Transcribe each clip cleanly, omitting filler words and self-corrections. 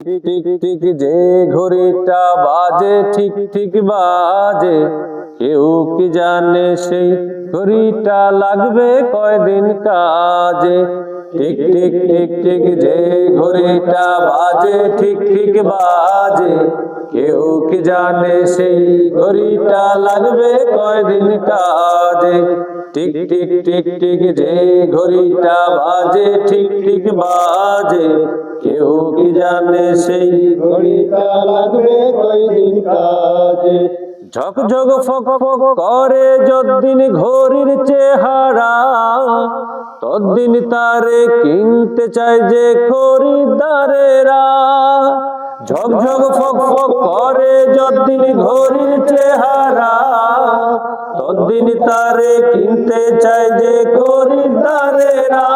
Tick tick যে ঘড়িটা বাজে ঠিক ঠিক বাজে, কেউ কি জানে সেই ঘড়িটা লাগবে কয়দিন কাজে। টিক টিক টিক টিক যে ঘড়িটা বাজে ঠিক ঠিক বাজে, কেউ কি জানে সেই ঘড়িটা লাগবে কয়দিন কাজে। টিক টিক টিক টিক যে ঘড়িটা বাজে ঠিক ঠিক বাজে, কেউ কি জানে সেই ঘড়িটা লাগবে কয়দিন কাজে। ঝকঝক ফক ফক করে যদ্দিন ঘড়ির চেহারা, তদ্দিন তারে কিনতে চায় যে খরিদ্দারেরা। ঝকঝক ফক ফক করে যদ্দিন ঘড়ির চেহারা, তদ্দিন তারে কিনতে চায় যে খরিদ্দারেরা।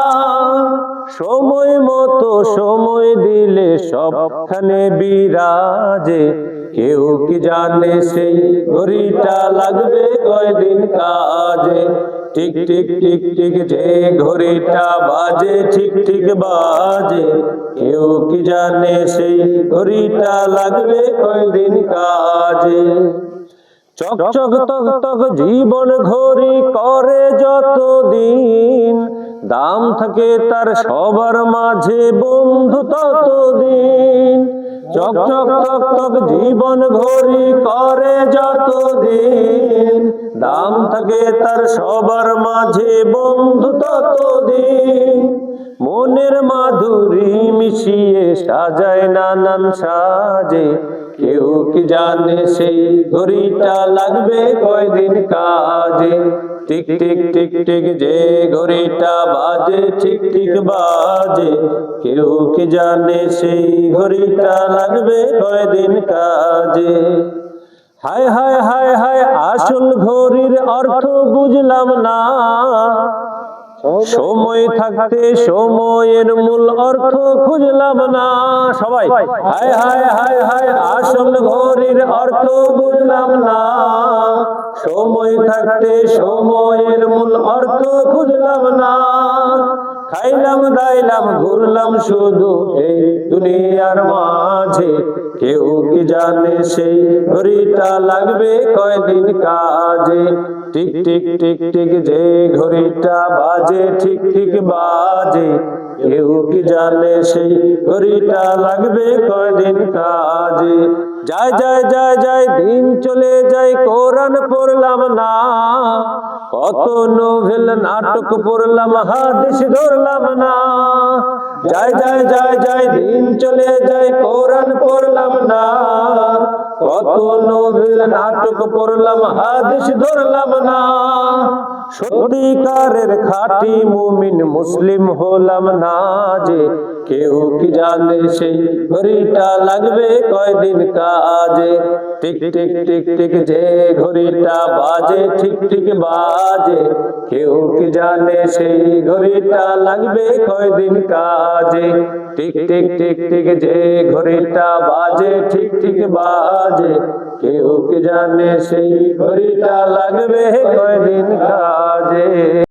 সময় মতো সময় দিলে সবখানে বিরাজে, কেউ কি জানে সেই ঘড়িটা লাগবে কয়দিন কাজে। টিক টিক টিক টিক যে ঘড়িটা বাজে ঠিক ঠিক বাজে, কেউ কি জানে সেই ঘড়িটা লাগবে কয়দিন কাজে। চক চক তক তক জীবন ঘড়ি করে যতদিন, দাম থাকে তার সবার মাঝে বন্ধু ততদিন। চক চক তক তক জীবন ঘড়ি করে যতদিন, দাম থাকে তার সবার মাঝে বন্ধু ততদিন। মনের মাধুরী মিশিয়ে সাজায় নানান সাজে, কেউ কি জানে সেই ঘড়িটা লাগবে কয়দিন কাজে। টিক টিক টিক টিক যে ঘড়িটা বাজে ঠিক ঠিক বাজে, কেউ কি জানে সেই ঘড়িটা লাগবে কয়দিন কাজে। হায় হায় হায় হায় আসল ঘড়ির অর্থ বুঝলাম না, সময় থাকতে সময়ের মূল অর্থ খুঁজলাম না। সবাই হায় হায় হায় হায় আসল ঘড়ির অর্থ বুঝলাম না, সময় থাকতে সময়ের মূল অর্থ খুঁজলাম না। খাইলাম দাইলাম ঘুরলাম শুধু এই দুনিয়ার মাঝে, কেউ কি জানে সেই ঘড়িটা লাগবে কয়দিন কাজে। টিক টিক টিক টিক যে ঘড়িটা বাজে ঠিক ঠিক বাজে, কেউ কি জানে সেই ঘড়িটা লাগবে কয়দিন কাজে। যায় যায় যায় যায় দিন চলে যায় কোরআন পড়লাম না, কত নোভেল নাটক পড়লাম হাদিস ধরলাম না। যায় যায় যায় যায় দিন চলে যায় কোরআন পড়লাম না, কত নোভেল নাটক পড়লাম হাদিস ধরলাম না। সত্যিকারের খাঁটি মুমিন মুসলিম হলাম না যে, কেউ কি জানে সেই ঘড়িটা লাগবে কয়দিন কাজে। টিক টিক টিক টিক যে ঘড়িটা বাজে ঠিক ঠিক বাজে, কেউ কি জানে সেই ঘড়িটা লাগবে কয়দিন কাজে। টিক টিক টিক টিক যে ঘড়িটা বাজে ঠিক ঠিক বাজে, কেউ কি জানে সেই ঘড়িটা লাগবে কয়দিন কাজে।